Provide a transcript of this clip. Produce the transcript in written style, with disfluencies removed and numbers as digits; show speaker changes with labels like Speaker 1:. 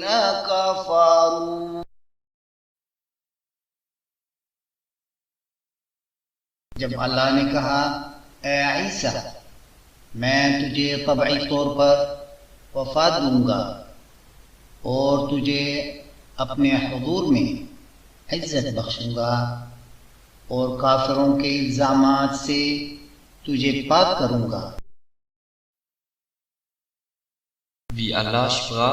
Speaker 1: कफरू। जब अल्लाह ने कहा, ए ईसा, मैं तुझे तबई तौर पर वफा दूंगा और तुझे अपने हुजूर में इज्जत बख्शूंगा और काफिरों के इल्जामात से तुझे पाक करूंगा।
Speaker 2: Wie Allah sprach,